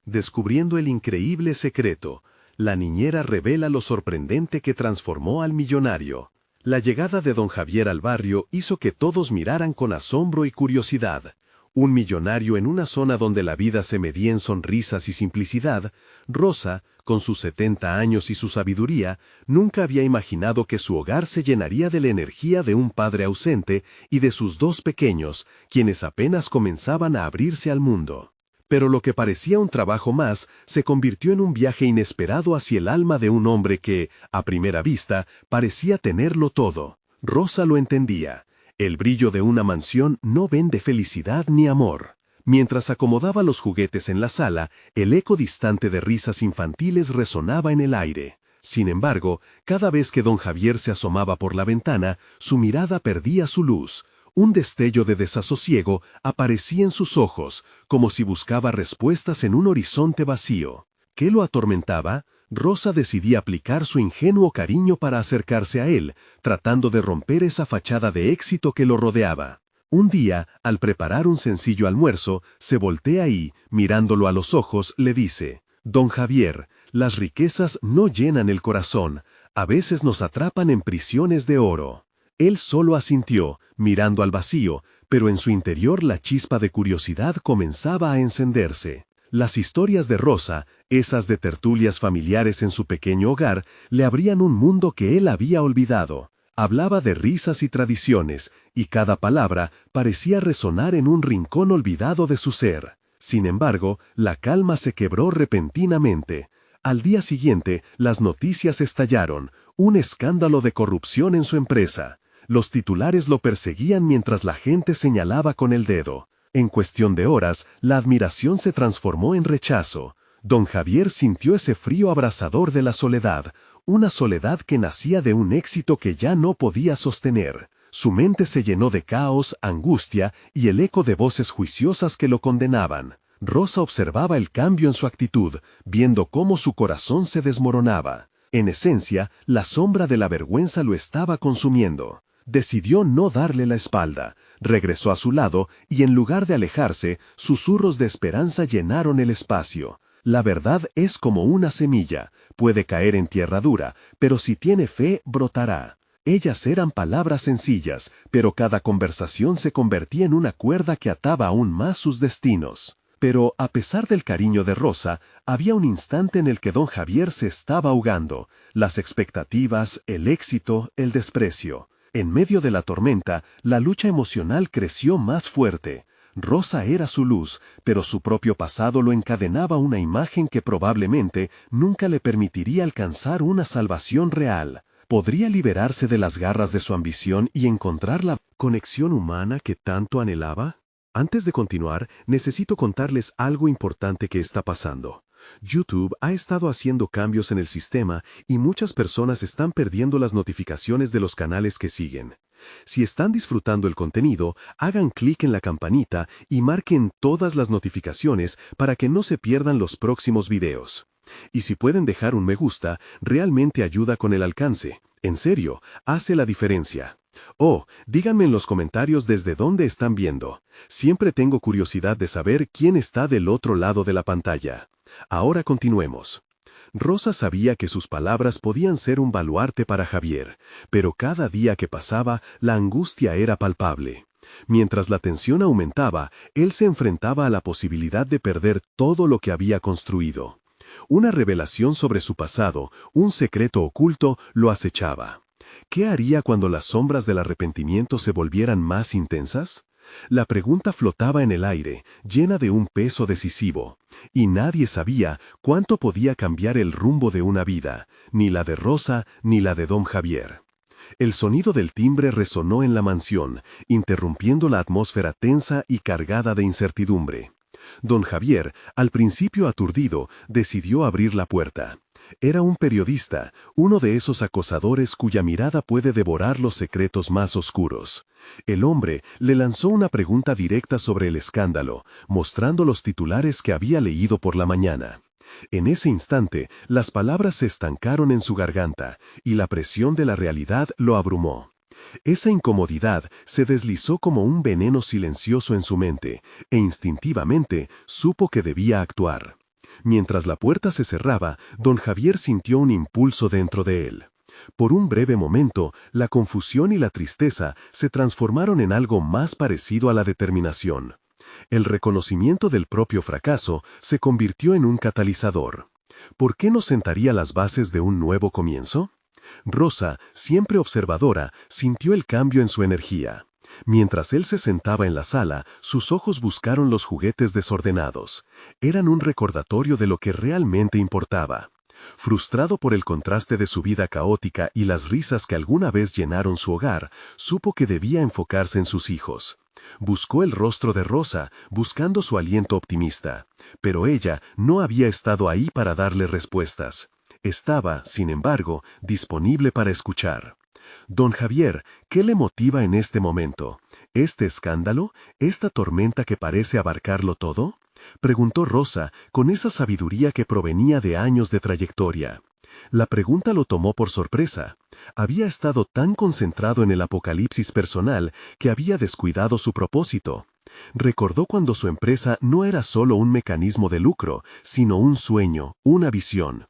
Descubriendo el increíble secreto, la niñera revela lo sorprendente que transformó al millonario. La llegada de don Javier al barrio hizo que todos miraran con asombro y curiosidad. Un millonario en una zona donde la vida se medía en sonrisas y simplicidad, Rosa, con sus 70 años y su sabiduría, nunca había imaginado que su hogar se llenaría de la energía de un padre ausente y de sus dos pequeños, quienes apenas comenzaban a abrirse al mundo. Pero lo que parecía un trabajo más se convirtió en un viaje inesperado hacia el alma de un hombre que, a primera vista, parecía tenerlo todo. Rosa lo entendía. El brillo de una mansión no vende felicidad ni amor. Mientras acomodaba los juguetes en la sala, el eco distante de risas infantiles resonaba en el aire. Sin embargo, cada vez que don Javier se asomaba por la ventana, su mirada perdía su luz. Un destello de desasosiego aparecía en sus ojos, como si buscaba respuestas en un horizonte vacío. ¿Qué lo atormentaba? Rosa decidía aplicar su ingenuo cariño para acercarse a él, tratando de romper esa fachada de éxito que lo rodeaba. Un día, al preparar un sencillo almuerzo, se voltea y, mirándolo a los ojos, le dice: «Don Javier, las riquezas no llenan el corazón, a veces nos atrapan en prisiones de oro». Él solo asintió, mirando al vacío, pero en su interior la chispa de curiosidad comenzaba a encenderse. Las historias de Rosa, esas de tertulias familiares en su pequeño hogar, le abrían un mundo que él había olvidado. Hablaba de risas y tradiciones, y cada palabra parecía resonar en un rincón olvidado de su ser. Sin embargo, la calma se quebró repentinamente. Al día siguiente, las noticias estallaron, un escándalo de corrupción en su empresa. Los titulares lo perseguían mientras la gente señalaba con el dedo. En cuestión de horas, la admiración se transformó en rechazo. Don Javier sintió ese frío abrasador de la soledad, una soledad que nacía de un éxito que ya no podía sostener. Su mente se llenó de caos, angustia y el eco de voces juiciosas que lo condenaban. Rosa observaba el cambio en su actitud, viendo cómo su corazón se desmoronaba. En esencia, la sombra de la vergüenza lo estaba consumiendo. Decidió no darle la espalda, regresó a su lado y en lugar de alejarse, susurros de esperanza llenaron el espacio. La verdad es como una semilla, puede caer en tierra dura, pero si tiene fe, brotará. Ellas eran palabras sencillas, pero cada conversación se convertía en una cuerda que ataba aún más sus destinos. Pero, a pesar del cariño de Rosa, había un instante en el que don Javier se estaba ahogando. Las expectativas, el éxito, el desprecio. En medio de la tormenta, la lucha emocional creció más fuerte. Rosa era su luz, pero su propio pasado lo encadenaba a una imagen que probablemente nunca le permitiría alcanzar una salvación real. ¿Podría liberarse de las garras de su ambición y encontrar la conexión humana que tanto anhelaba? Antes de continuar, necesito contarles algo importante que está pasando. YouTube ha estado haciendo cambios en el sistema y muchas personas están perdiendo las notificaciones de los canales que siguen. Si están disfrutando el contenido, hagan clic en la campanita y marquen todas las notificaciones para que no se pierdan los próximos videos. Y si pueden dejar un me gusta, realmente ayuda con el alcance. En serio, hace la diferencia. Oh, díganme en los comentarios desde dónde están viendo. Siempre tengo curiosidad de saber quién está del otro lado de la pantalla. Ahora continuemos. Rosa sabía que sus palabras podían ser un baluarte para Javier, pero cada día que pasaba, la angustia era palpable. Mientras la tensión aumentaba, él se enfrentaba a la posibilidad de perder todo lo que había construido. Una revelación sobre su pasado, un secreto oculto, lo acechaba. ¿Qué haría cuando las sombras del arrepentimiento se volvieran más intensas? La pregunta flotaba en el aire, llena de un peso decisivo, y nadie sabía cuánto podía cambiar el rumbo de una vida, ni la de Rosa ni la de don Javier. El sonido del timbre resonó en la mansión, interrumpiendo la atmósfera tensa y cargada de incertidumbre. Don Javier, al principio aturdido, decidió abrir la puerta. Era un periodista, uno de esos acosadores cuya mirada puede devorar los secretos más oscuros. El hombre le lanzó una pregunta directa sobre el escándalo, mostrando los titulares que había leído por la mañana. En ese instante, las palabras se estancaron en su garganta, y la presión de la realidad lo abrumó. Esa incomodidad se deslizó como un veneno silencioso en su mente, e instintivamente supo que debía actuar. Mientras la puerta se cerraba, don Javier sintió un impulso dentro de él. Por un breve momento, la confusión y la tristeza se transformaron en algo más parecido a la determinación. El reconocimiento del propio fracaso se convirtió en un catalizador. ¿Por qué no sentaría las bases de un nuevo comienzo? Rosa, siempre observadora, sintió el cambio en su energía. Mientras él se sentaba en la sala, sus ojos buscaron los juguetes desordenados. Eran un recordatorio de lo que realmente importaba. Frustrado por el contraste de su vida caótica y las risas que alguna vez llenaron su hogar, supo que debía enfocarse en sus hijos. Buscó el rostro de Rosa, buscando su aliento optimista. Pero ella no había estado ahí para darle respuestas. Estaba, sin embargo, disponible para escuchar. Don Javier, ¿qué le motiva en este momento? ¿Este escándalo? ¿Esta tormenta que parece abarcarlo todo? Preguntó Rosa, con esa sabiduría que provenía de años de trayectoria. La pregunta lo tomó por sorpresa. Había estado tan concentrado en el apocalipsis personal que había descuidado su propósito. Recordó cuando su empresa no era solo un mecanismo de lucro, sino un sueño, una visión.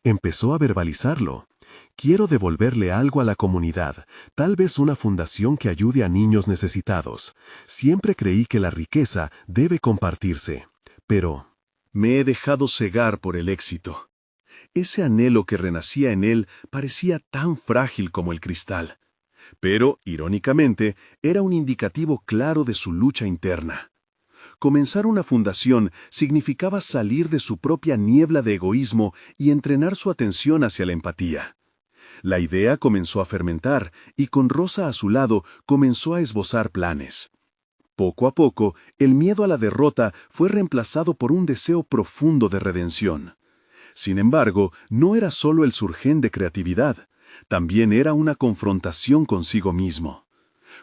Empezó a verbalizarlo. Quiero devolverle algo a la comunidad, tal vez una fundación que ayude a niños necesitados. Siempre creí que la riqueza debe compartirse. Pero me he dejado cegar por el éxito. Ese anhelo que renacía en él parecía tan frágil como el cristal. Pero, irónicamente, era un indicativo claro de su lucha interna. Comenzar una fundación significaba salir de su propia niebla de egoísmo y entrenar su atención hacia la empatía. La idea comenzó a fermentar y con Rosa a su lado comenzó a esbozar planes. Poco a poco, el miedo a la derrota fue reemplazado por un deseo profundo de redención. Sin embargo, no era solo el surgén de creatividad, también era una confrontación consigo mismo.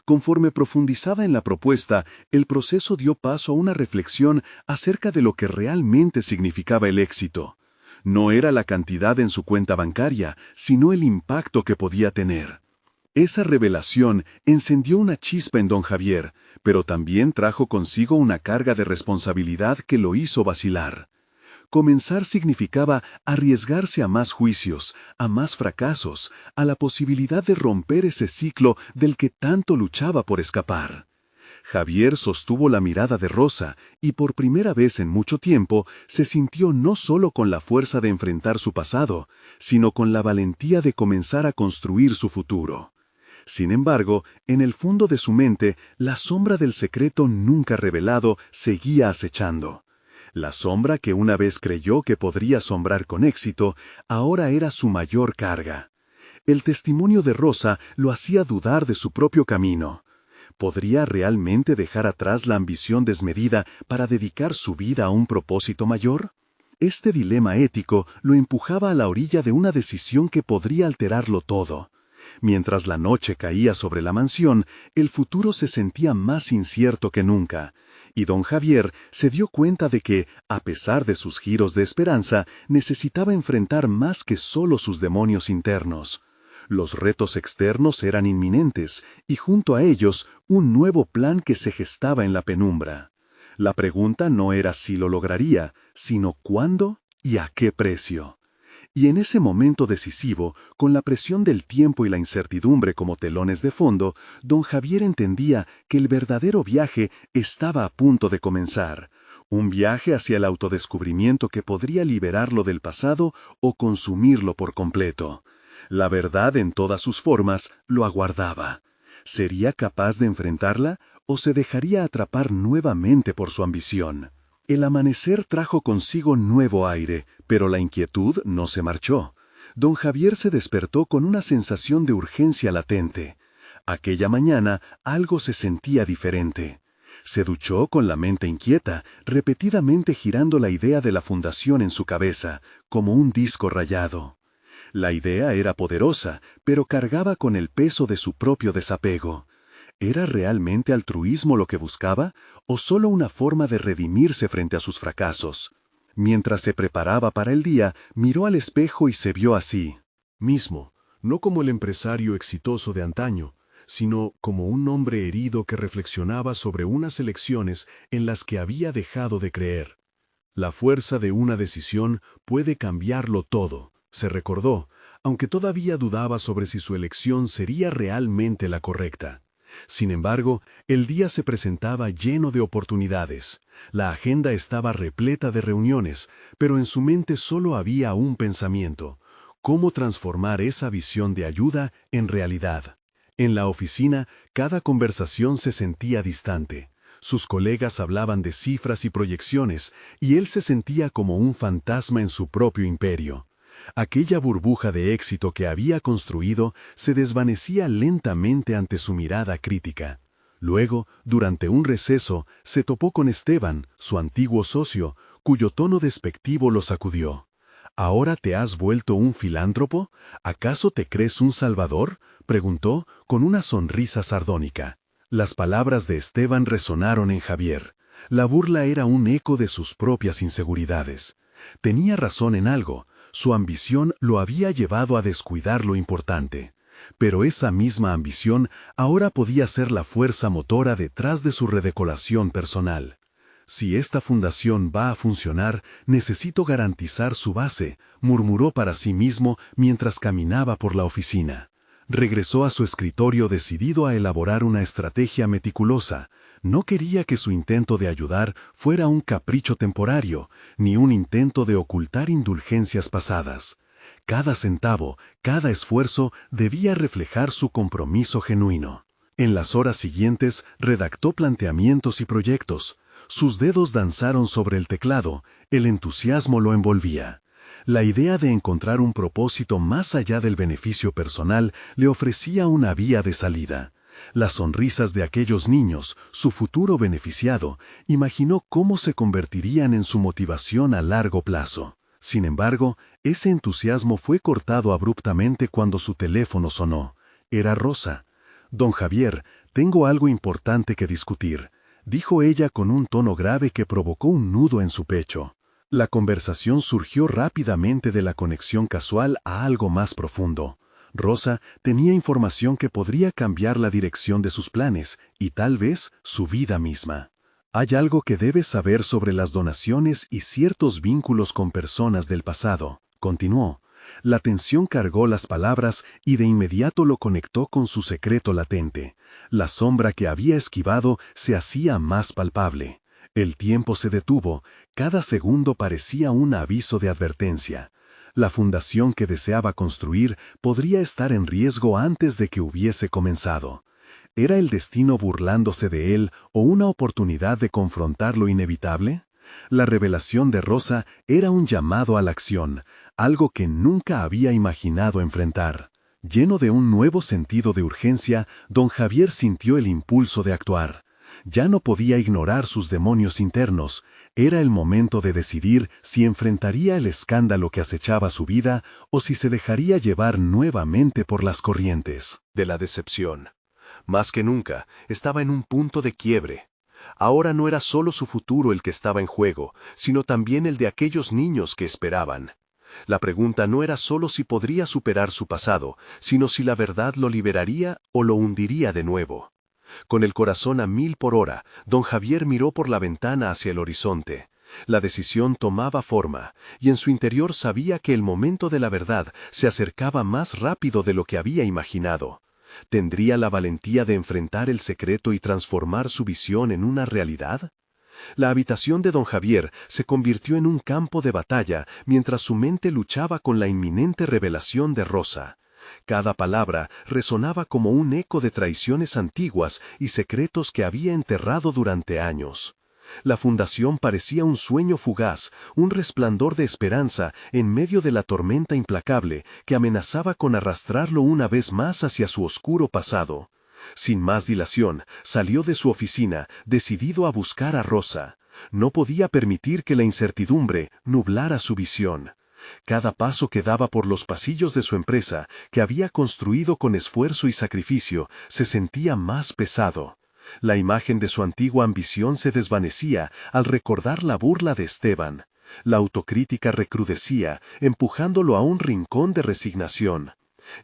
Conforme profundizaba en la propuesta, el proceso dio paso a una reflexión acerca de lo que realmente significaba el éxito. No era la cantidad en su cuenta bancaria, sino el impacto que podía tener. Esa revelación encendió una chispa en don Javier, pero también trajo consigo una carga de responsabilidad que lo hizo vacilar. Comenzar significaba arriesgarse a más juicios, a más fracasos, a la posibilidad de romper ese ciclo del que tanto luchaba por escapar. Javier sostuvo la mirada de Rosa y por primera vez en mucho tiempo se sintió no solo con la fuerza de enfrentar su pasado, sino con la valentía de comenzar a construir su futuro. Sin embargo, en el fondo de su mente, la sombra del secreto nunca revelado seguía acechando. La sombra que una vez creyó que podría asombrar con éxito, ahora era su mayor carga. El testimonio de Rosa lo hacía dudar de su propio camino. ¿Podría realmente dejar atrás la ambición desmedida para dedicar su vida a un propósito mayor? Este dilema ético lo empujaba a la orilla de una decisión que podría alterarlo todo. Mientras la noche caía sobre la mansión, el futuro se sentía más incierto que nunca, y don Javier se dio cuenta de que, a pesar de sus giros de esperanza, necesitaba enfrentar más que solo sus demonios internos. Los retos externos eran inminentes, y junto a ellos, un nuevo plan que se gestaba en la penumbra. La pregunta no era si lo lograría, sino cuándo y a qué precio. Y en ese momento decisivo, con la presión del tiempo y la incertidumbre como telones de fondo, don Javier entendía que el verdadero viaje estaba a punto de comenzar. Un viaje hacia el autodescubrimiento que podría liberarlo del pasado o consumirlo por completo. La verdad en todas sus formas lo aguardaba. ¿Sería capaz de enfrentarla o se dejaría atrapar nuevamente por su ambición? El amanecer trajo consigo nuevo aire, pero la inquietud no se marchó. Don Javier se despertó con una sensación de urgencia latente. Aquella mañana algo se sentía diferente. Se duchó con la mente inquieta, repetidamente girando la idea de la fundación en su cabeza, como un disco rayado. La idea era poderosa, pero cargaba con el peso de su propio desapego. ¿Era realmente altruismo lo que buscaba, o solo una forma de redimirse frente a sus fracasos? Mientras se preparaba para el día, miró al espejo y se vio así mismo, no como el empresario exitoso de antaño, sino como un hombre herido que reflexionaba sobre unas elecciones en las que había dejado de creer. La fuerza de una decisión puede cambiarlo todo, se recordó, aunque todavía dudaba sobre si su elección sería realmente la correcta. Sin embargo, el día se presentaba lleno de oportunidades. La agenda estaba repleta de reuniones, pero en su mente solo había un pensamiento: ¿cómo transformar esa visión de ayuda en realidad? En la oficina, cada conversación se sentía distante. Sus colegas hablaban de cifras y proyecciones, y él se sentía como un fantasma en su propio imperio. Aquella burbuja de éxito que había construido se desvanecía lentamente ante su mirada crítica. Luego, durante un receso, se topó con Esteban, su antiguo socio, cuyo tono despectivo lo sacudió. ¿Ahora te has vuelto un filántropo? ¿Acaso te crees un salvador?, preguntó con una sonrisa sardónica. Las palabras de Esteban resonaron en Javier. La burla era un eco de sus propias inseguridades. Tenía razón en algo: su ambición lo había llevado a descuidar lo importante. Pero esa misma ambición ahora podía ser la fuerza motora detrás de su redecoración personal. Si esta fundación va a funcionar, necesito garantizar su base, murmuró para sí mismo mientras caminaba por la oficina. Regresó a su escritorio decidido a elaborar una estrategia meticulosa. No quería que su intento de ayudar fuera un capricho temporario, ni un intento de ocultar indulgencias pasadas. Cada centavo, cada esfuerzo debía reflejar su compromiso genuino. En las horas siguientes redactó planteamientos y proyectos. Sus dedos danzaron sobre el teclado, el entusiasmo lo envolvía. La idea de encontrar un propósito más allá del beneficio personal le ofrecía una vía de salida. Las sonrisas de aquellos niños, su futuro beneficiado, imaginó cómo se convertirían en su motivación a largo plazo. Sin embargo, ese entusiasmo fue cortado abruptamente cuando su teléfono sonó. Era Rosa. «Don Javier, tengo algo importante que discutir», dijo ella con un tono grave que provocó un nudo en su pecho. La conversación surgió rápidamente de la conexión casual a algo más profundo. Rosa tenía información que podría cambiar la dirección de sus planes y tal vez su vida misma. «Hay algo que debes saber sobre las donaciones y ciertos vínculos con personas del pasado», continuó. La tensión cargó las palabras y de inmediato lo conectó con su secreto latente. La sombra que había esquivado se hacía más palpable. El tiempo se detuvo, cada segundo parecía un aviso de advertencia. La fundación que deseaba construir podría estar en riesgo antes de que hubiese comenzado. ¿Era el destino burlándose de él o una oportunidad de confrontar lo inevitable? La revelación de Rosa era un llamado a la acción, algo que nunca había imaginado enfrentar. Lleno de un nuevo sentido de urgencia, don Javier sintió el impulso de actuar. Ya no podía ignorar sus demonios internos. Era el momento de decidir si enfrentaría el escándalo que acechaba su vida o si se dejaría llevar nuevamente por las corrientes de la decepción. Más que nunca, estaba en un punto de quiebre. Ahora no era solo su futuro el que estaba en juego, sino también el de aquellos niños que esperaban. La pregunta no era solo si podría superar su pasado, sino si la verdad lo liberaría o lo hundiría de nuevo. Con el corazón a 1000 por hora, don Javier miró por la ventana hacia el horizonte. La decisión tomaba forma, y en su interior sabía que el momento de la verdad se acercaba más rápido de lo que había imaginado. ¿Tendría la valentía de enfrentar el secreto y transformar su visión en una realidad? La habitación de don Javier se convirtió en un campo de batalla mientras su mente luchaba con la inminente revelación de Rosa. Cada palabra resonaba como un eco de traiciones antiguas y secretos que había enterrado durante años. La fundación parecía un sueño fugaz, un resplandor de esperanza en medio de la tormenta implacable que amenazaba con arrastrarlo una vez más hacia su oscuro pasado. Sin más dilación, salió de su oficina, decidido a buscar a Rosa. No podía permitir que la incertidumbre nublara su visión. Cada paso que daba por los pasillos de su empresa, que había construido con esfuerzo y sacrificio, se sentía más pesado. La imagen de su antigua ambición se desvanecía al recordar la burla de Esteban. La autocrítica recrudecía, empujándolo a un rincón de resignación.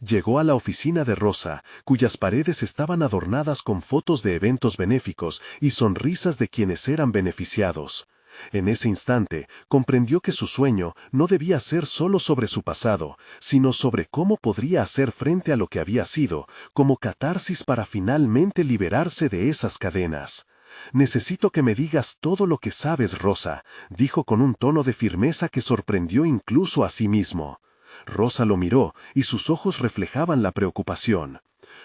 Llegó a la oficina de Rosa, cuyas paredes estaban adornadas con fotos de eventos benéficos y sonrisas de quienes eran beneficiados. En ese instante, comprendió que su sueño no debía ser solo sobre su pasado, sino sobre cómo podría hacer frente a lo que había sido, como catarsis para finalmente liberarse de esas cadenas. «Necesito que me digas todo lo que sabes, Rosa», dijo con un tono de firmeza que sorprendió incluso a sí mismo. Rosa lo miró y sus ojos reflejaban la preocupación.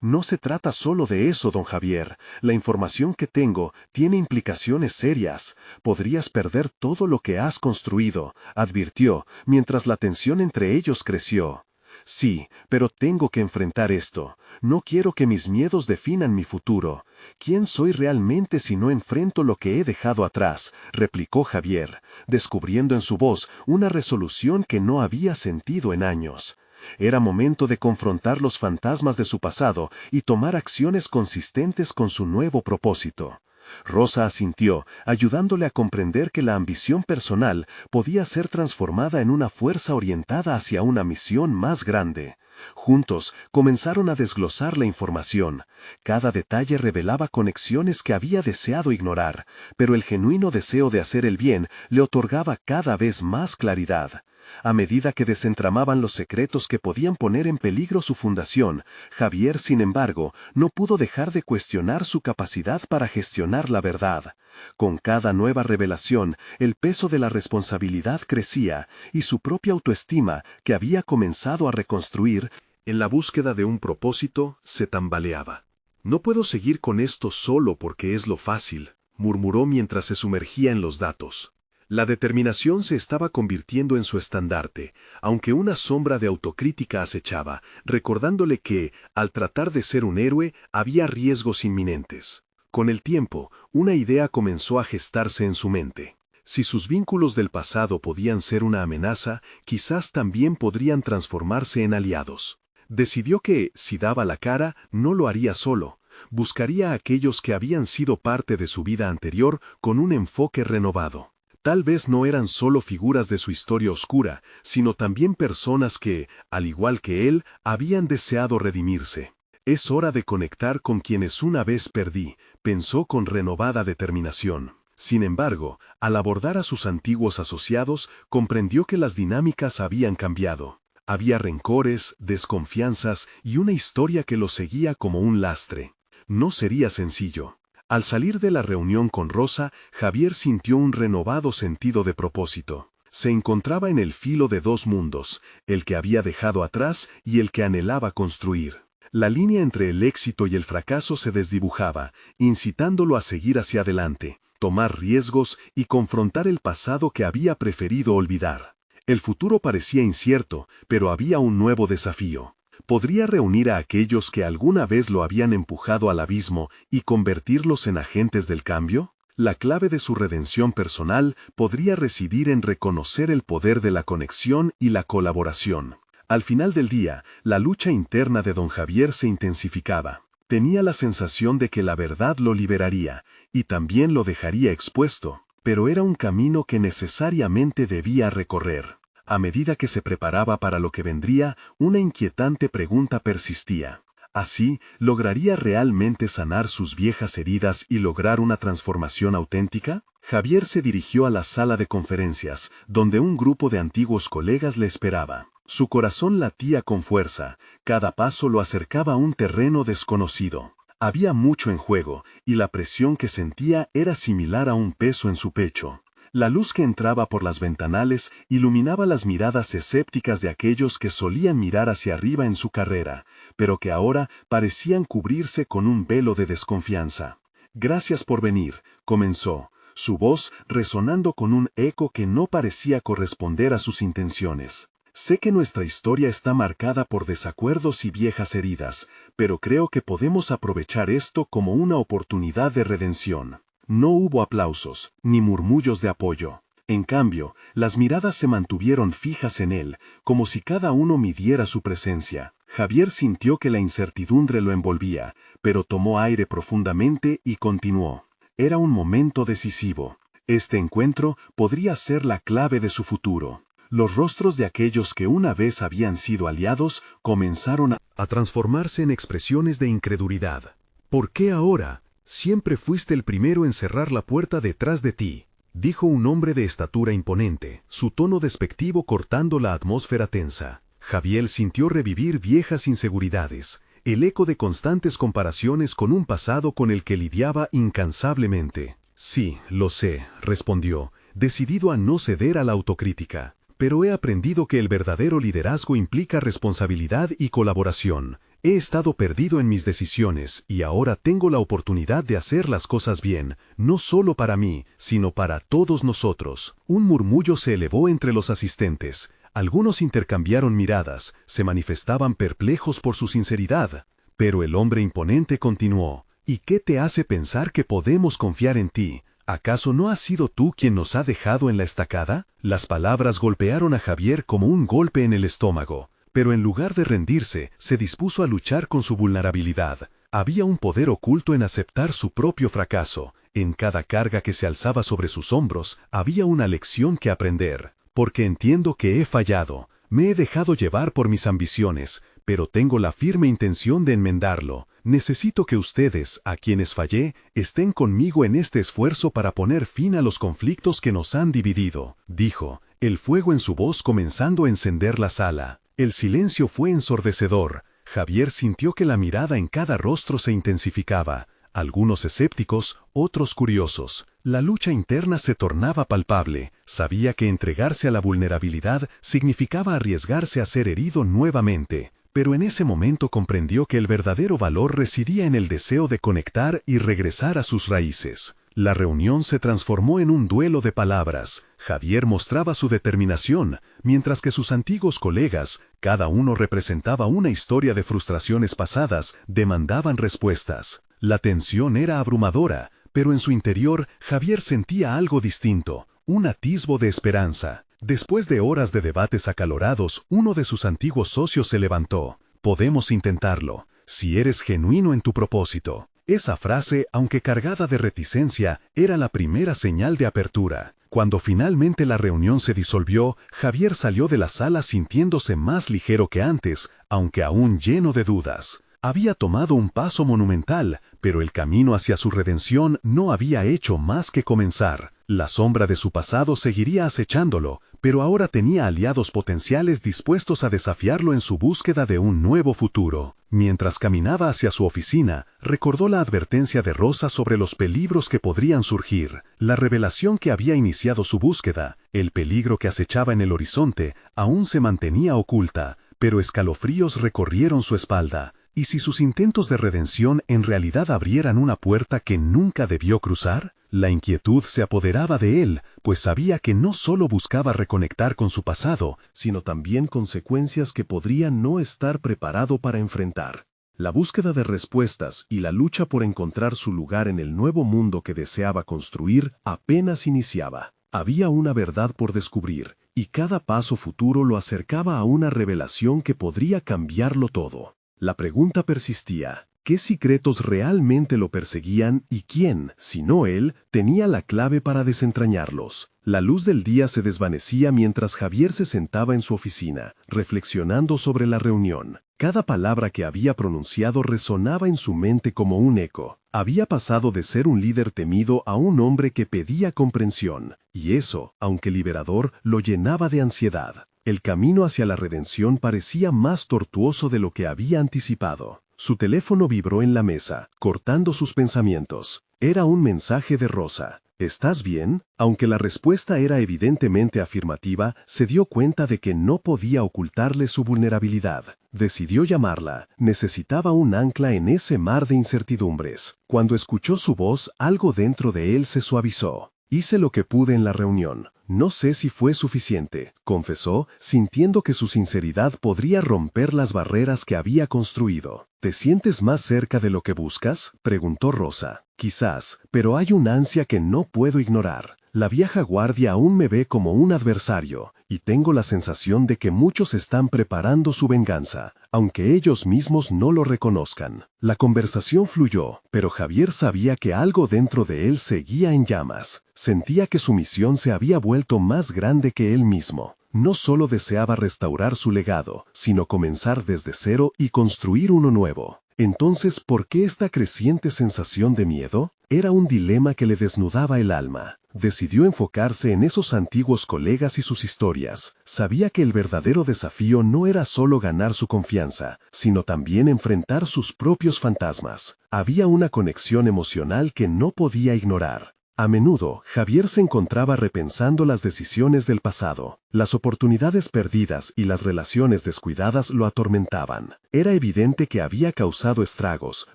«No se trata solo de eso, don Javier. La información que tengo tiene implicaciones serias. Podrías perder todo lo que has construido», advirtió, mientras la tensión entre ellos creció. «Sí, pero tengo que enfrentar esto. No quiero que mis miedos definan mi futuro. ¿Quién soy realmente si no enfrento lo que he dejado atrás?», replicó Javier, descubriendo en su voz una resolución que no había sentido en años. Era momento de confrontar los fantasmas de su pasado y tomar acciones consistentes con su nuevo propósito. Rosa asintió, ayudándole a comprender que la ambición personal podía ser transformada en una fuerza orientada hacia una misión más grande. Juntos comenzaron a desglosar la información. Cada detalle revelaba conexiones que había deseado ignorar, pero el genuino deseo de hacer el bien le otorgaba cada vez más claridad. A medida que desentramaban los secretos que podían poner en peligro su fundación, Javier, sin embargo, no pudo dejar de cuestionar su capacidad para gestionar la verdad. Con cada nueva revelación, el peso de la responsabilidad crecía y su propia autoestima, que había comenzado a reconstruir, en la búsqueda de un propósito, se tambaleaba. «No puedo seguir con esto solo porque es lo fácil», murmuró mientras se sumergía en los datos. La determinación se estaba convirtiendo en su estandarte, aunque una sombra de autocrítica acechaba, recordándole que, al tratar de ser un héroe, había riesgos inminentes. Con el tiempo, una idea comenzó a gestarse en su mente. Si sus vínculos del pasado podían ser una amenaza, quizás también podrían transformarse en aliados. Decidió que, si daba la cara, no lo haría solo. Buscaría a aquellos que habían sido parte de su vida anterior con un enfoque renovado. Tal vez no eran solo figuras de su historia oscura, sino también personas que, al igual que él, habían deseado redimirse. «Es hora de conectar con quienes una vez perdí», pensó con renovada determinación. Sin embargo, al abordar a sus antiguos asociados, comprendió que las dinámicas habían cambiado. Había rencores, desconfianzas y una historia que los seguía como un lastre. No sería sencillo. Al salir de la reunión con Rosa, Javier sintió un renovado sentido de propósito. Se encontraba en el filo de dos mundos, el que había dejado atrás y el que anhelaba construir. La línea entre el éxito y el fracaso se desdibujaba, incitándolo a seguir hacia adelante, tomar riesgos y confrontar el pasado que había preferido olvidar. El futuro parecía incierto, pero había un nuevo desafío. ¿Podría reunir a aquellos que alguna vez lo habían empujado al abismo y convertirlos en agentes del cambio? La clave de su redención personal podría residir en reconocer el poder de la conexión y la colaboración. Al final del día, la lucha interna de don Javier se intensificaba. Tenía la sensación de que la verdad lo liberaría, y también lo dejaría expuesto, pero era un camino que necesariamente debía recorrer. A medida que se preparaba para lo que vendría, una inquietante pregunta persistía. ¿Así lograría realmente sanar sus viejas heridas y lograr una transformación auténtica? Javier se dirigió a la sala de conferencias, donde un grupo de antiguos colegas le esperaba. Su corazón latía con fuerza, cada paso lo acercaba a un terreno desconocido. Había mucho en juego, y la presión que sentía era similar a un peso en su pecho. La luz que entraba por las ventanales iluminaba las miradas escépticas de aquellos que solían mirar hacia arriba en su carrera, pero que ahora parecían cubrirse con un velo de desconfianza. «Gracias por venir», comenzó, su voz resonando con un eco que no parecía corresponder a sus intenciones. «Sé que nuestra historia está marcada por desacuerdos y viejas heridas, pero creo que podemos aprovechar esto como una oportunidad de redención». No hubo aplausos, ni murmullos de apoyo. En cambio, las miradas se mantuvieron fijas en él, como si cada uno midiera su presencia. Javier sintió que la incertidumbre lo envolvía, pero tomó aire profundamente y continuó. Era un momento decisivo. Este encuentro podría ser la clave de su futuro. Los rostros de aquellos que una vez habían sido aliados comenzaron a transformarse en expresiones de incredulidad. «¿Por qué ahora? Siempre fuiste el primero en cerrar la puerta detrás de ti». dijo un hombre de estatura imponente, su tono despectivo cortando la atmósfera tensa. Javier sintió revivir viejas inseguridades, el eco de constantes comparaciones con un pasado con el que lidiaba incansablemente. Sí, lo sé, respondió, decidido a no ceder a la autocrítica. Pero he aprendido que el verdadero liderazgo implica responsabilidad y colaboración. He estado perdido en mis decisiones y ahora tengo la oportunidad de hacer las cosas bien, no solo para mí, sino para todos nosotros. Un murmullo se elevó entre los asistentes. Algunos intercambiaron miradas, se manifestaban perplejos por su sinceridad. Pero el hombre imponente continuó. ¿Y qué te hace pensar que podemos confiar en ti? ¿Acaso no has sido tú quien nos ha dejado en la estacada? Las palabras golpearon a Javier como un golpe en el estómago. Pero en lugar de rendirse, se dispuso a luchar con su vulnerabilidad. Había un poder oculto en aceptar su propio fracaso. En cada carga que se alzaba sobre sus hombros, había una lección que aprender. Porque entiendo que he fallado. Me he dejado llevar por mis ambiciones, pero tengo la firme intención de enmendarlo. Necesito que ustedes, a quienes fallé, estén conmigo en este esfuerzo para poner fin a los conflictos que nos han dividido, dijo, el fuego en su voz comenzando a encender la sala. El silencio fue ensordecedor. Javier sintió que la mirada en cada rostro se intensificaba. Algunos escépticos, otros curiosos. La lucha interna se tornaba palpable. Sabía que entregarse a la vulnerabilidad significaba arriesgarse a ser herido nuevamente. Pero en ese momento comprendió que el verdadero valor residía en el deseo de conectar y regresar a sus raíces. La reunión se transformó en un duelo de palabras. Javier mostraba su determinación, mientras que sus antiguos colegas, cada uno representaba una historia de frustraciones pasadas, demandaban respuestas. La tensión era abrumadora, pero en su interior Javier sentía algo distinto, un atisbo de esperanza. Después de horas de debates acalorados, uno de sus antiguos socios se levantó. Podemos intentarlo, si eres genuino en tu propósito. Esa frase, aunque cargada de reticencia, era la primera señal de apertura. Cuando finalmente la reunión se disolvió, Javier salió de la sala sintiéndose más ligero que antes, aunque aún lleno de dudas. Había tomado un paso monumental, pero el camino hacia su redención no había hecho más que comenzar. La sombra de su pasado seguiría acechándolo, pero ahora tenía aliados potenciales dispuestos a desafiarlo en su búsqueda de un nuevo futuro. Mientras caminaba hacia su oficina, recordó la advertencia de Rosa sobre los peligros que podrían surgir, la revelación que había iniciado su búsqueda, el peligro que acechaba en el horizonte, aún se mantenía oculta, pero escalofríos recorrieron su espalda. ¿Y si sus intentos de redención en realidad abrieran una puerta que nunca debió cruzar? La inquietud se apoderaba de él, pues sabía que no solo buscaba reconectar con su pasado, sino también consecuencias que podría no estar preparado para enfrentar. La búsqueda de respuestas y la lucha por encontrar su lugar en el nuevo mundo que deseaba construir apenas iniciaba. Había una verdad por descubrir, y cada paso futuro lo acercaba a una revelación que podría cambiarlo todo. La pregunta persistía. ¿Qué secretos realmente lo perseguían y quién, si no él, tenía la clave para desentrañarlos? La luz del día se desvanecía mientras Javier se sentaba en su oficina, reflexionando sobre la reunión. Cada palabra que había pronunciado resonaba en su mente como un eco. Había pasado de ser un líder temido a un hombre que pedía comprensión, y eso, aunque liberador, lo llenaba de ansiedad. El camino hacia la redención parecía más tortuoso de lo que había anticipado. Su teléfono vibró en la mesa, cortando sus pensamientos. Era un mensaje de Rosa. ¿Estás bien? Aunque la respuesta era evidentemente afirmativa, se dio cuenta de que no podía ocultarle su vulnerabilidad. Decidió llamarla. Necesitaba un ancla en ese mar de incertidumbres. Cuando escuchó su voz, algo dentro de él se suavizó. Hice lo que pude en la reunión. No sé si fue suficiente, confesó, sintiendo que su sinceridad podría romper las barreras que había construido. ¿Te sientes más cerca de lo que buscas?, preguntó Rosa. Quizás, pero hay una ansia que no puedo ignorar. La vieja guardia aún me ve como un adversario, y tengo la sensación de que muchos están preparando su venganza, aunque ellos mismos no lo reconozcan. La conversación fluyó, pero Javier sabía que algo dentro de él seguía en llamas. Sentía que su misión se había vuelto más grande que él mismo. No solo deseaba restaurar su legado, sino comenzar desde cero y construir uno nuevo. Entonces, ¿por qué esta creciente sensación de miedo? Era un dilema que le desnudaba el alma. Decidió enfocarse en esos antiguos colegas y sus historias. Sabía que el verdadero desafío no era solo ganar su confianza, sino también enfrentar sus propios fantasmas. Había una conexión emocional que no podía ignorar. A menudo, Javier se encontraba repensando las decisiones del pasado. Las oportunidades perdidas y las relaciones descuidadas lo atormentaban. Era evidente que había causado estragos,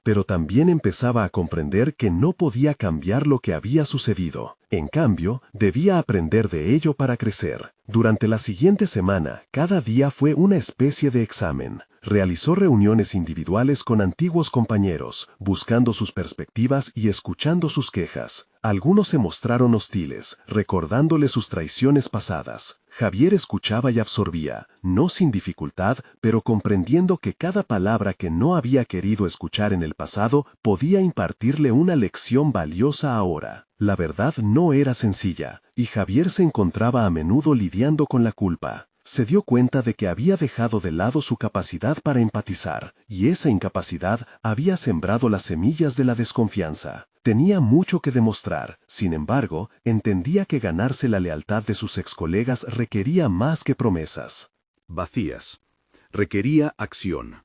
pero también empezaba a comprender que no podía cambiar lo que había sucedido. En cambio, debía aprender de ello para crecer. Durante la siguiente semana, cada día fue una especie de examen. Realizó reuniones individuales con antiguos compañeros, buscando sus perspectivas y escuchando sus quejas. Algunos se mostraron hostiles, recordándole sus traiciones pasadas. Javier escuchaba y absorbía, no sin dificultad, pero comprendiendo que cada palabra que no había querido escuchar en el pasado podía impartirle una lección valiosa ahora. La verdad no era sencilla, y Javier se encontraba a menudo lidiando con la culpa. Se dio cuenta de que había dejado de lado su capacidad para empatizar, y esa incapacidad había sembrado las semillas de la desconfianza. Tenía mucho que demostrar, sin embargo, entendía que ganarse la lealtad de sus excolegas requería más que promesas. Vacías. Requería acción.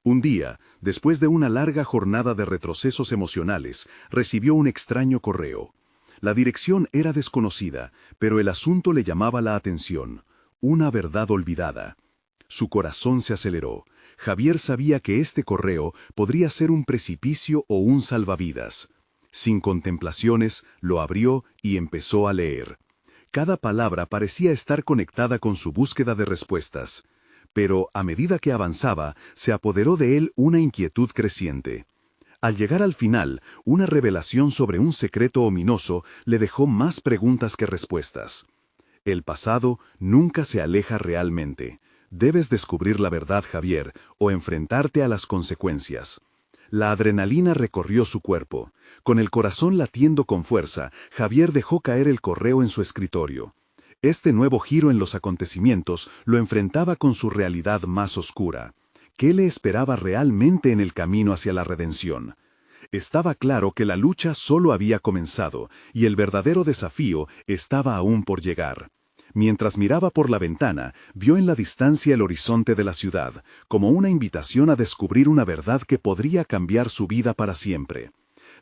Un día, después de una larga jornada de retrocesos emocionales, recibió un extraño correo. La dirección era desconocida, pero el asunto le llamaba la atención. Una verdad olvidada. Su corazón se aceleró. Javier sabía que este correo podría ser un precipicio o un salvavidas. Sin contemplaciones, lo abrió y empezó a leer. Cada palabra parecía estar conectada con su búsqueda de respuestas. Pero, a medida que avanzaba, se apoderó de él una inquietud creciente. Al llegar al final, una revelación sobre un secreto ominoso le dejó más preguntas que respuestas. El pasado nunca se aleja realmente. Debes descubrir la verdad, Javier, o enfrentarte a las consecuencias. La adrenalina recorrió su cuerpo. Con el corazón latiendo con fuerza, Javier dejó caer el correo en su escritorio. Este nuevo giro en los acontecimientos lo enfrentaba con su realidad más oscura. ¿Qué le esperaba realmente en el camino hacia la redención? Estaba claro que la lucha solo había comenzado, y el verdadero desafío estaba aún por llegar. Mientras miraba por la ventana, vio en la distancia el horizonte de la ciudad, como una invitación a descubrir una verdad que podría cambiar su vida para siempre.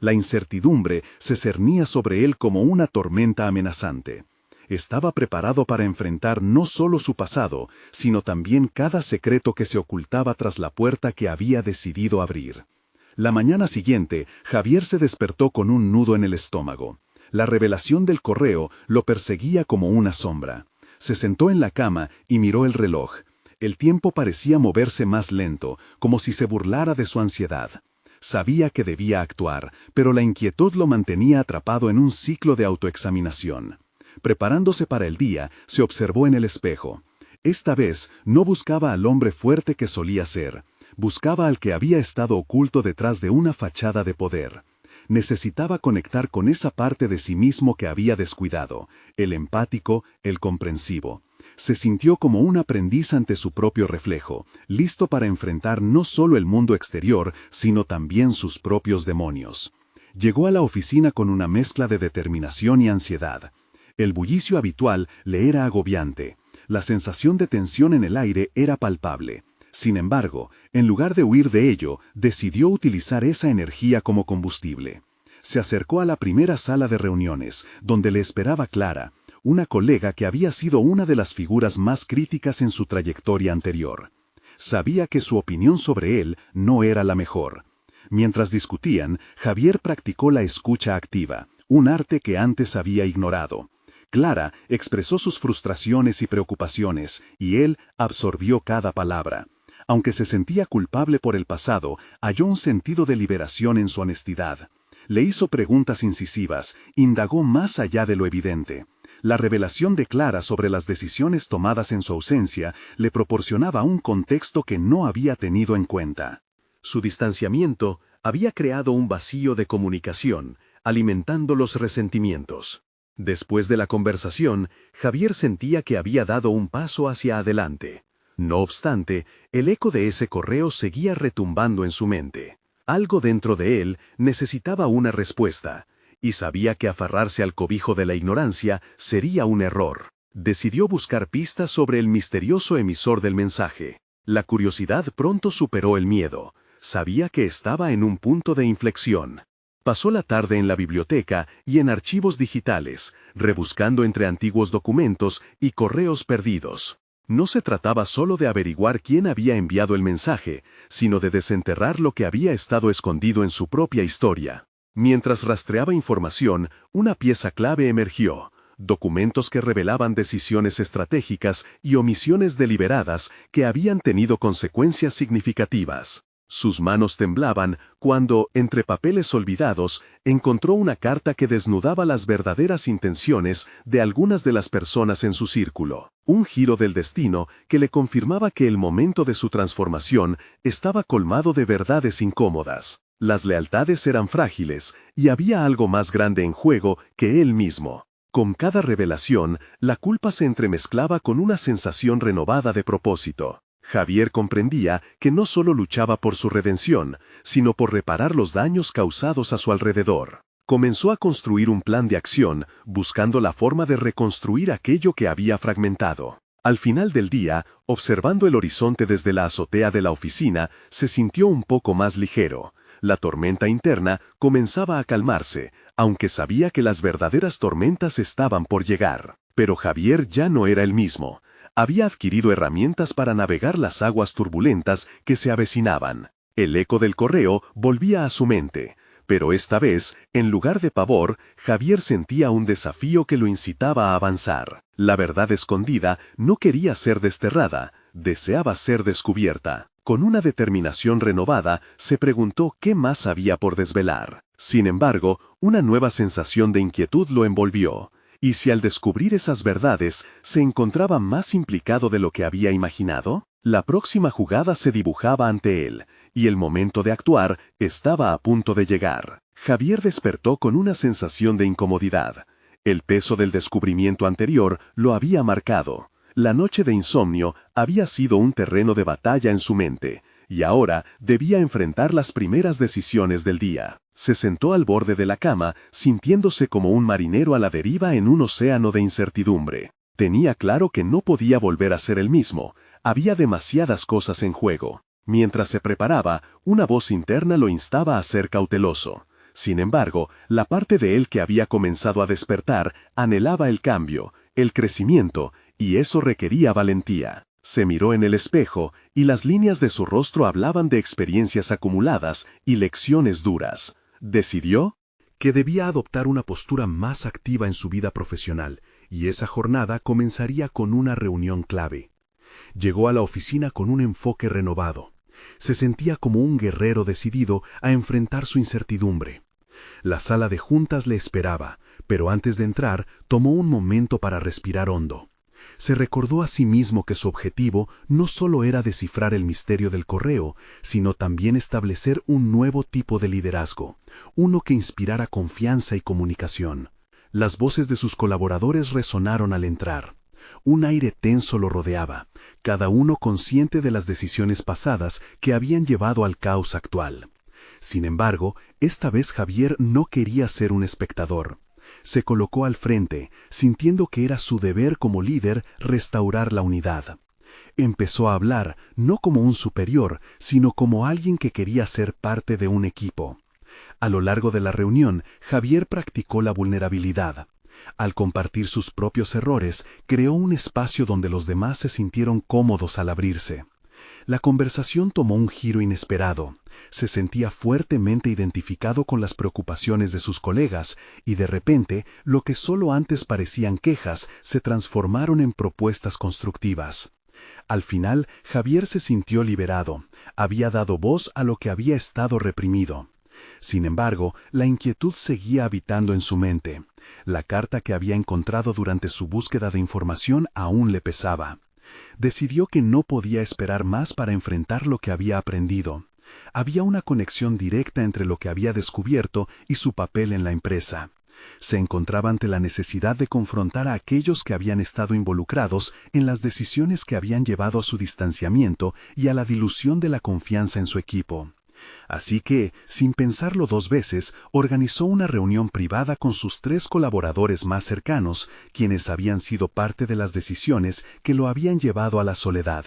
La incertidumbre se cernía sobre él como una tormenta amenazante. Estaba preparado para enfrentar no solo su pasado, sino también cada secreto que se ocultaba tras la puerta que había decidido abrir. La mañana siguiente, Javier se despertó con un nudo en el estómago. La revelación del correo lo perseguía como una sombra. Se sentó en la cama y miró el reloj. El tiempo parecía moverse más lento, como si se burlara de su ansiedad. Sabía que debía actuar, pero la inquietud lo mantenía atrapado en un ciclo de autoexaminación. Preparándose para el día, se observó en el espejo. Esta vez no buscaba al hombre fuerte que solía ser. Buscaba al que había estado oculto detrás de una fachada de poder. Necesitaba conectar con esa parte de sí mismo que había descuidado, el empático, el comprensivo. Se sintió como un aprendiz ante su propio reflejo, listo para enfrentar no solo el mundo exterior, sino también sus propios demonios. Llegó a la oficina con una mezcla de determinación y ansiedad. El bullicio habitual le era agobiante. La sensación de tensión en el aire era palpable. Sin embargo, en lugar de huir de ello, decidió utilizar esa energía como combustible. Se acercó a la primera sala de reuniones, donde le esperaba Clara, una colega que había sido una de las figuras más críticas en su trayectoria anterior. Sabía que su opinión sobre él no era la mejor. Mientras discutían, Javier practicó la escucha activa, un arte que antes había ignorado. Clara expresó sus frustraciones y preocupaciones, y él absorbió cada palabra. Aunque se sentía culpable por el pasado, halló un sentido de liberación en su honestidad. Le hizo preguntas incisivas, indagó más allá de lo evidente. La revelación de Clara sobre las decisiones tomadas en su ausencia le proporcionaba un contexto que no había tenido en cuenta. Su distanciamiento había creado un vacío de comunicación, alimentando los resentimientos. Después de la conversación, Javier sentía que había dado un paso hacia adelante. No obstante, el eco de ese correo seguía retumbando en su mente. Algo dentro de él necesitaba una respuesta, y sabía que aferrarse al cobijo de la ignorancia sería un error. Decidió buscar pistas sobre el misterioso emisor del mensaje. La curiosidad pronto superó el miedo. Sabía que estaba en un punto de inflexión. Pasó la tarde en la biblioteca y en archivos digitales, rebuscando entre antiguos documentos y correos perdidos. No se trataba solo de averiguar quién había enviado el mensaje, sino de desenterrar lo que había estado escondido en su propia historia. Mientras rastreaba información, una pieza clave emergió: documentos que revelaban decisiones estratégicas y omisiones deliberadas que habían tenido consecuencias significativas. Sus manos temblaban cuando, entre papeles olvidados, encontró una carta que desnudaba las verdaderas intenciones de algunas de las personas en su círculo. Un giro del destino que le confirmaba que el momento de su transformación estaba colmado de verdades incómodas. Las lealtades eran frágiles y había algo más grande en juego que él mismo. Con cada revelación, la culpa se entremezclaba con una sensación renovada de propósito. Javier comprendía que no solo luchaba por su redención, sino por reparar los daños causados a su alrededor. Comenzó a construir un plan de acción, buscando la forma de reconstruir aquello que había fragmentado. Al final del día, observando el horizonte desde la azotea de la oficina, se sintió un poco más ligero. La tormenta interna comenzaba a calmarse, aunque sabía que las verdaderas tormentas estaban por llegar. Pero Javier ya no era el mismo. Había adquirido herramientas para navegar las aguas turbulentas que se avecinaban. El eco del correo volvía a su mente, pero esta vez, en lugar de pavor, Javier sentía un desafío que lo incitaba a avanzar. La verdad escondida no quería ser desterrada, deseaba ser descubierta. Con una determinación renovada, se preguntó qué más había por desvelar. Sin embargo, una nueva sensación de inquietud lo envolvió. ¿Y si al descubrir esas verdades se encontraba más implicado de lo que había imaginado? La próxima jugada se dibujaba ante él, y el momento de actuar estaba a punto de llegar. Javier despertó con una sensación de incomodidad. El peso del descubrimiento anterior lo había marcado. La noche de insomnio había sido un terreno de batalla en su mente, y ahora debía enfrentar las primeras decisiones del día. Se sentó al borde de la cama, sintiéndose como un marinero a la deriva en un océano de incertidumbre. Tenía claro que no podía volver a ser el mismo, había demasiadas cosas en juego. Mientras se preparaba, una voz interna lo instaba a ser cauteloso. Sin embargo, la parte de él que había comenzado a despertar anhelaba el cambio, el crecimiento, y eso requería valentía. Se miró en el espejo, y las líneas de su rostro hablaban de experiencias acumuladas y lecciones duras. Decidió que debía adoptar una postura más activa en su vida profesional, y esa jornada comenzaría con una reunión clave. Llegó a la oficina con un enfoque renovado. Se sentía como un guerrero decidido a enfrentar su incertidumbre. La sala de juntas le esperaba, pero antes de entrar, tomó un momento para respirar hondo. Se recordó a sí mismo que su objetivo no solo era descifrar el misterio del correo, sino también establecer un nuevo tipo de liderazgo, uno que inspirara confianza y comunicación. Las voces de sus colaboradores resonaron al entrar. Un aire tenso lo rodeaba, cada uno consciente de las decisiones pasadas que habían llevado al caos actual. Sin embargo, esta vez Javier no quería ser un espectador. Se colocó al frente, sintiendo que era su deber como líder restaurar la unidad. Empezó a hablar, no como un superior, sino como alguien que quería ser parte de un equipo. A lo largo de la reunión, Javier practicó la vulnerabilidad. Al compartir sus propios errores, creó un espacio donde los demás se sintieron cómodos al abrirse. La conversación tomó un giro inesperado. Se sentía fuertemente identificado con las preocupaciones de sus colegas, y de repente, lo que solo antes parecían quejas se transformaron en propuestas constructivas. Al final, Javier se sintió liberado. Había dado voz a lo que había estado reprimido. Sin embargo, la inquietud seguía habitando en su mente. La carta que había encontrado durante su búsqueda de información aún le pesaba. Decidió que no podía esperar más para enfrentar lo que había aprendido. Había una conexión directa entre lo que había descubierto y su papel en la empresa. Se encontraba ante la necesidad de confrontar a aquellos que habían estado involucrados en las decisiones que habían llevado a su distanciamiento y a la dilución de la confianza en su equipo. Así que, sin pensarlo dos veces, organizó una reunión privada con sus 3 colaboradores más cercanos, quienes habían sido parte de las decisiones que lo habían llevado a la soledad.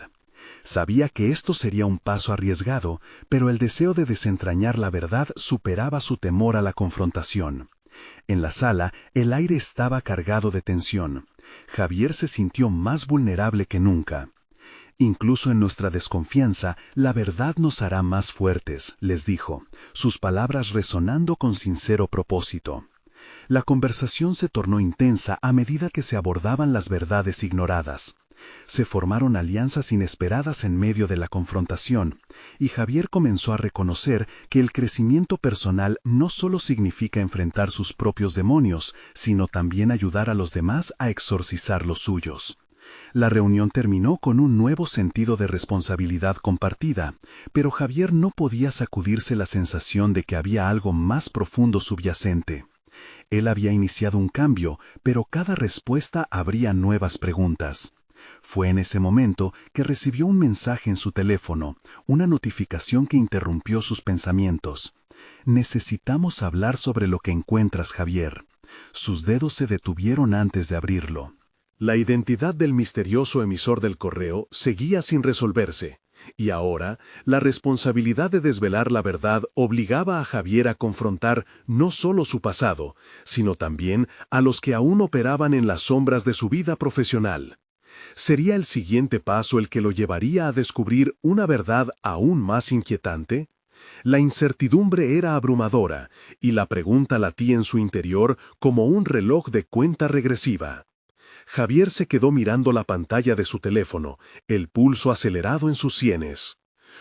Sabía que esto sería un paso arriesgado, pero el deseo de desentrañar la verdad superaba su temor a la confrontación. En la sala, el aire estaba cargado de tensión. Javier se sintió más vulnerable que nunca. Incluso en nuestra desconfianza, la verdad nos hará más fuertes, les dijo, sus palabras resonando con sincero propósito. La conversación se tornó intensa a medida que se abordaban las verdades ignoradas. Se formaron alianzas inesperadas en medio de la confrontación, y Javier comenzó a reconocer que el crecimiento personal no solo significa enfrentar sus propios demonios, sino también ayudar a los demás a exorcizar los suyos. La reunión terminó con un nuevo sentido de responsabilidad compartida, pero Javier no podía sacudirse la sensación de que había algo más profundo subyacente. Él había iniciado un cambio, pero cada respuesta abría nuevas preguntas. Fue en ese momento que recibió un mensaje en su teléfono, una notificación que interrumpió sus pensamientos. «Necesitamos hablar sobre lo que encuentras, Javier». Sus dedos se detuvieron antes de abrirlo. La identidad del misterioso emisor del correo seguía sin resolverse, y ahora la responsabilidad de desvelar la verdad obligaba a Javier a confrontar no solo su pasado, sino también a los que aún operaban en las sombras de su vida profesional. ¿Sería el siguiente paso el que lo llevaría a descubrir una verdad aún más inquietante? La incertidumbre era abrumadora, y la pregunta latía en su interior como un reloj de cuenta regresiva. Javier se quedó mirando la pantalla de su teléfono, el pulso acelerado en sus sienes.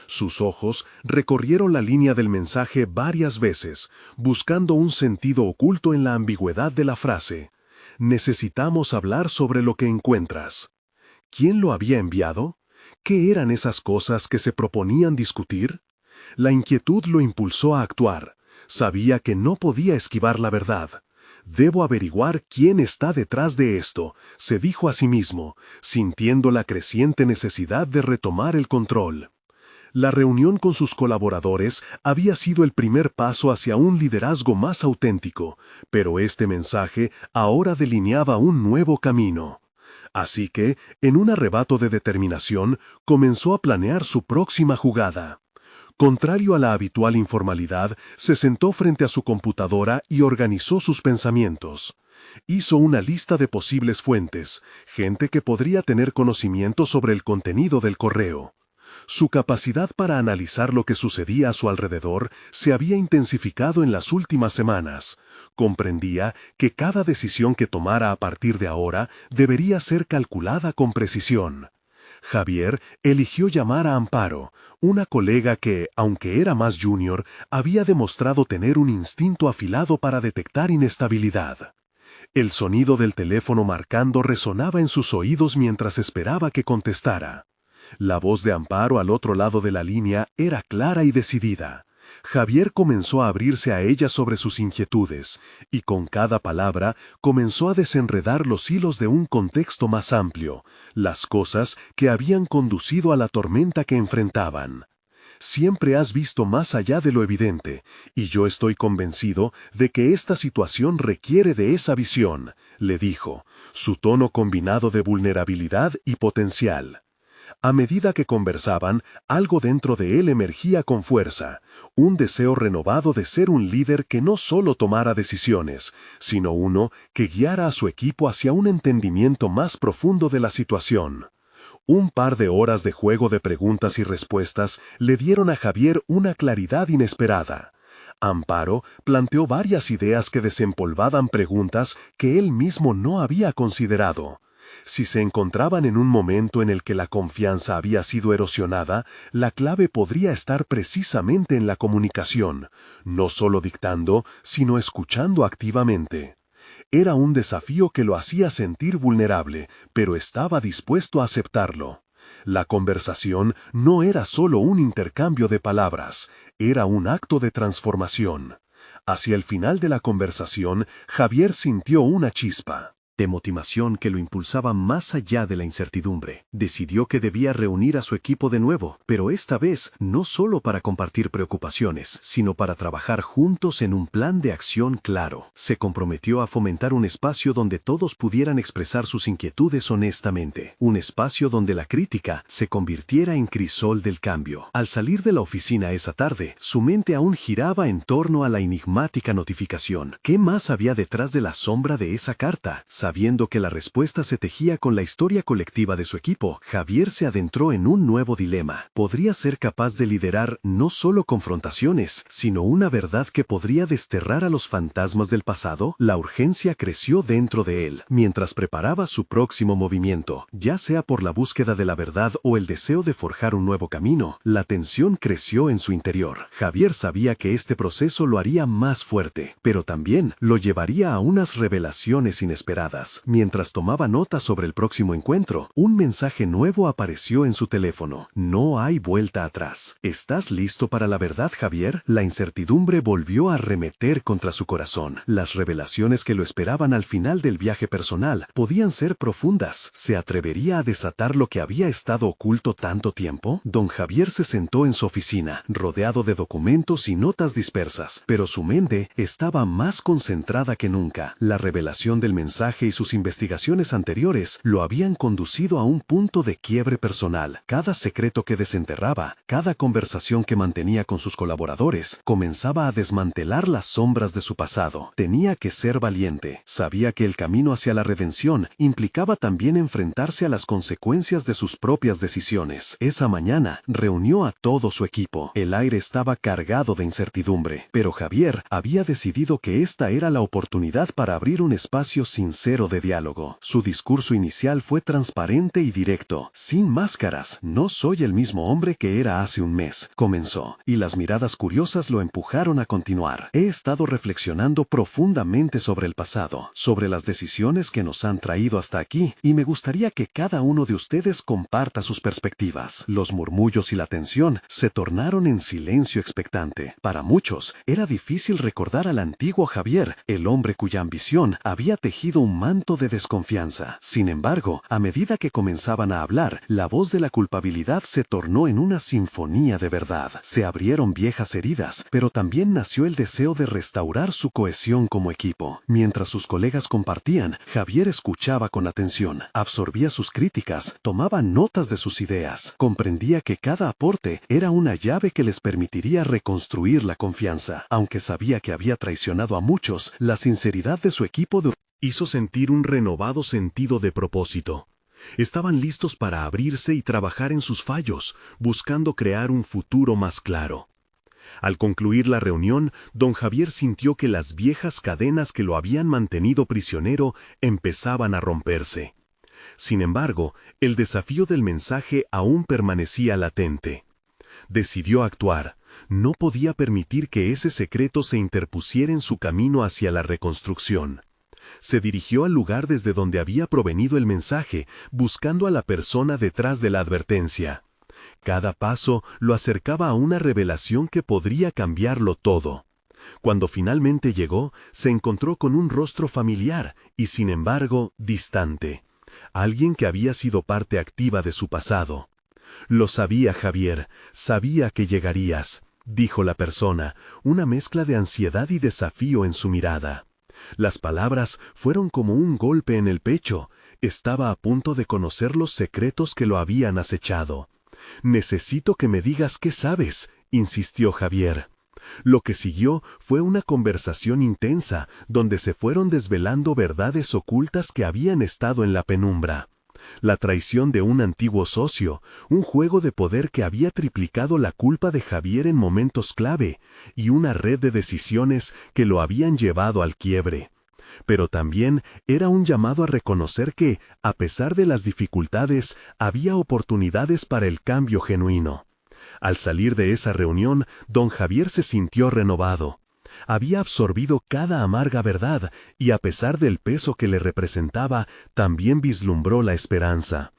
Sus ojos recorrieron la línea del mensaje varias veces, buscando un sentido oculto en la ambigüedad de la frase. «Necesitamos hablar sobre lo que encuentras». ¿Quién lo había enviado? ¿Qué eran esas cosas que se proponían discutir? La inquietud lo impulsó a actuar. Sabía que no podía esquivar la verdad. «Debo averiguar quién está detrás de esto», se dijo a sí mismo, sintiendo la creciente necesidad de retomar el control. La reunión con sus colaboradores había sido el primer paso hacia un liderazgo más auténtico, pero este mensaje ahora delineaba un nuevo camino. Así que, en un arrebato de determinación, comenzó a planear su próxima jugada. Contrario a la habitual informalidad, se sentó frente a su computadora y organizó sus pensamientos. Hizo una lista de posibles fuentes, gente que podría tener conocimiento sobre el contenido del correo. Su capacidad para analizar lo que sucedía a su alrededor se había intensificado en las últimas semanas. Comprendía que cada decisión que tomara a partir de ahora debería ser calculada con precisión. Javier eligió llamar a Amparo, una colega que, aunque era más junior, había demostrado tener un instinto afilado para detectar inestabilidad. El sonido del teléfono marcando resonaba en sus oídos mientras esperaba que contestara. La voz de Amparo al otro lado de la línea era clara y decidida. Javier comenzó a abrirse a ella sobre sus inquietudes, y con cada palabra comenzó a desenredar los hilos de un contexto más amplio, las cosas que habían conducido a la tormenta que enfrentaban. «Siempre has visto más allá de lo evidente, y yo estoy convencido de que esta situación requiere de esa visión», le dijo, su tono combinado de vulnerabilidad y potencial. A medida que conversaban, algo dentro de él emergía con fuerza, un deseo renovado de ser un líder que no solo tomara decisiones, sino uno que guiara a su equipo hacia un entendimiento más profundo de la situación. Un par de horas de juego de preguntas y respuestas le dieron a Javier una claridad inesperada. Amparo planteó varias ideas que desempolvaban preguntas que él mismo no había considerado. Si se encontraban en un momento en el que la confianza había sido erosionada, la clave podría estar precisamente en la comunicación, no solo dictando, sino escuchando activamente. Era un desafío que lo hacía sentir vulnerable, pero estaba dispuesto a aceptarlo. La conversación no era solo un intercambio de palabras, era un acto de transformación. Hacia el final de la conversación, Javier sintió una chispa. de motivación que lo impulsaba más allá de la incertidumbre. Decidió que debía reunir a su equipo de nuevo, pero esta vez no solo para compartir preocupaciones, sino para trabajar juntos en un plan de acción claro. Se comprometió a fomentar un espacio donde todos pudieran expresar sus inquietudes honestamente, un espacio donde la crítica se convirtiera en crisol del cambio. Al salir de la oficina esa tarde, su mente aún giraba en torno a la enigmática notificación. ¿Qué más había detrás de la sombra de esa carta? Sabiendo que la respuesta se tejía con la historia colectiva de su equipo, Javier se adentró en un nuevo dilema. ¿Podría ser capaz de liderar no solo confrontaciones, sino una verdad que podría desterrar a los fantasmas del pasado? La urgencia creció dentro de él, mientras preparaba su próximo movimiento, ya sea por la búsqueda de la verdad o el deseo de forjar un nuevo camino. La tensión creció en su interior. Javier sabía que este proceso lo haría más fuerte, pero también lo llevaría a unas revelaciones inesperadas. Mientras tomaba notas sobre el próximo encuentro, un mensaje nuevo apareció en su teléfono. No hay vuelta atrás. ¿Estás listo para la verdad, Javier? La incertidumbre volvió a arremeter contra su corazón. Las revelaciones que lo esperaban al final del viaje personal podían ser profundas. ¿Se atrevería a desatar lo que había estado oculto tanto tiempo? Don Javier se sentó en su oficina, rodeado de documentos y notas dispersas, pero su mente estaba más concentrada que nunca. La revelación del mensaje y sus investigaciones anteriores lo habían conducido a un punto de quiebre personal. Cada secreto que desenterraba, cada conversación que mantenía con sus colaboradores, comenzaba a desmantelar las sombras de su pasado. Tenía que ser valiente. Sabía que el camino hacia la redención implicaba también enfrentarse a las consecuencias de sus propias decisiones. Esa mañana reunió a todo su equipo. El aire estaba cargado de incertidumbre, pero Javier había decidido que esta era la oportunidad para abrir un espacio sincero de diálogo. Su discurso inicial fue transparente y directo, sin máscaras. No soy el mismo hombre que era hace un mes, comenzó, y las miradas curiosas lo empujaron a continuar. He estado reflexionando profundamente sobre el pasado, sobre las decisiones que nos han traído hasta aquí, y me gustaría que cada uno de ustedes comparta sus perspectivas. Los murmullos y la tensión se tornaron en silencio expectante. Para muchos, era difícil recordar al antiguo Javier, el hombre cuya ambición había tejido un manto de desconfianza. Sin embargo, a medida que comenzaban a hablar, la voz de la culpabilidad se tornó en una sinfonía de verdad. Se abrieron viejas heridas, pero también nació el deseo de restaurar su cohesión como equipo. Mientras sus colegas compartían, Javier escuchaba con atención, absorbía sus críticas, tomaba notas de sus ideas, comprendía que cada aporte era una llave que les permitiría reconstruir la confianza. Aunque sabía que había traicionado a muchos, la sinceridad de su equipo hizo sentir un renovado sentido de propósito. Estaban listos para abrirse y trabajar en sus fallos, buscando crear un futuro más claro. Al concluir la reunión, don Javier sintió que las viejas cadenas que lo habían mantenido prisionero empezaban a romperse. Sin embargo, el desafío del mensaje aún permanecía latente. Decidió actuar. No podía permitir que ese secreto se interpusiera en su camino hacia la reconstrucción. Se dirigió al lugar desde donde había provenido el mensaje, buscando a la persona detrás de la advertencia. Cada paso lo acercaba a una revelación que podría cambiarlo todo. Cuando finalmente llegó, se encontró con un rostro familiar y, sin embargo, distante. Alguien que había sido parte activa de su pasado. «Lo sabía, Javier, sabía que llegarías», dijo la persona, una mezcla de ansiedad y desafío en su mirada. Las palabras fueron como un golpe en el pecho. Estaba a punto de conocer los secretos que lo habían acechado. «Necesito que me digas qué sabes», insistió Javier. Lo que siguió fue una conversación intensa, donde se fueron desvelando verdades ocultas que habían estado en la penumbra. La traición de un antiguo socio, un juego de poder que había triplicado la culpa de Javier en momentos clave, y una red de decisiones que lo habían llevado al quiebre. Pero también era un llamado a reconocer que, a pesar de las dificultades, había oportunidades para el cambio genuino. Al salir de esa reunión, don Javier se sintió renovado. Había absorbido cada amarga verdad y, a pesar del peso que le representaba, también vislumbró la esperanza.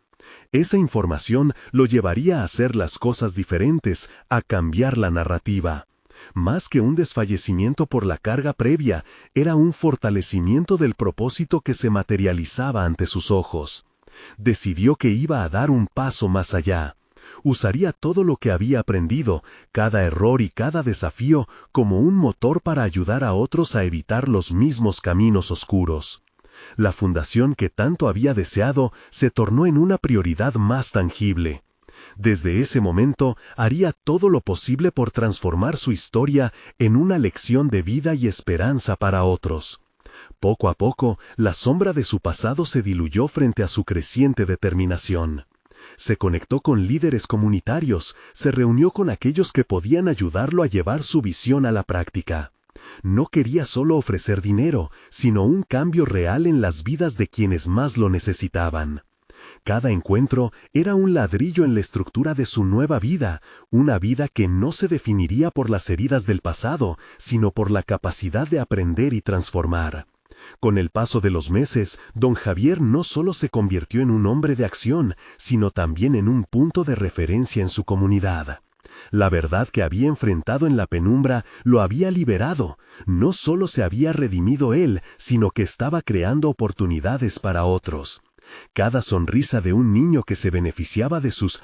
Esa información lo llevaría a hacer las cosas diferentes, a cambiar la narrativa. Más que un desfallecimiento por la carga previa, era un fortalecimiento del propósito que se materializaba ante sus ojos. Decidió que iba a dar un paso más allá. Usaría todo lo que había aprendido, cada error y cada desafío, como un motor para ayudar a otros a evitar los mismos caminos oscuros. La fundación que tanto había deseado se tornó en una prioridad más tangible. Desde ese momento, haría todo lo posible por transformar su historia en una lección de vida y esperanza para otros. Poco a poco, la sombra de su pasado se diluyó frente a su creciente determinación. Se conectó con líderes comunitarios, se reunió con aquellos que podían ayudarlo a llevar su visión a la práctica. No quería solo ofrecer dinero, sino un cambio real en las vidas de quienes más lo necesitaban. Cada encuentro era un ladrillo en la estructura de su nueva vida, una vida que no se definiría por las heridas del pasado, sino por la capacidad de aprender y transformar. Con el paso de los meses, don Javier no solo se convirtió en un hombre de acción, sino también en un punto de referencia en su comunidad. La verdad que había enfrentado en la penumbra lo había liberado. No solo se había redimido él, sino que estaba creando oportunidades para otros. Cada sonrisa de un niño que se beneficiaba de sus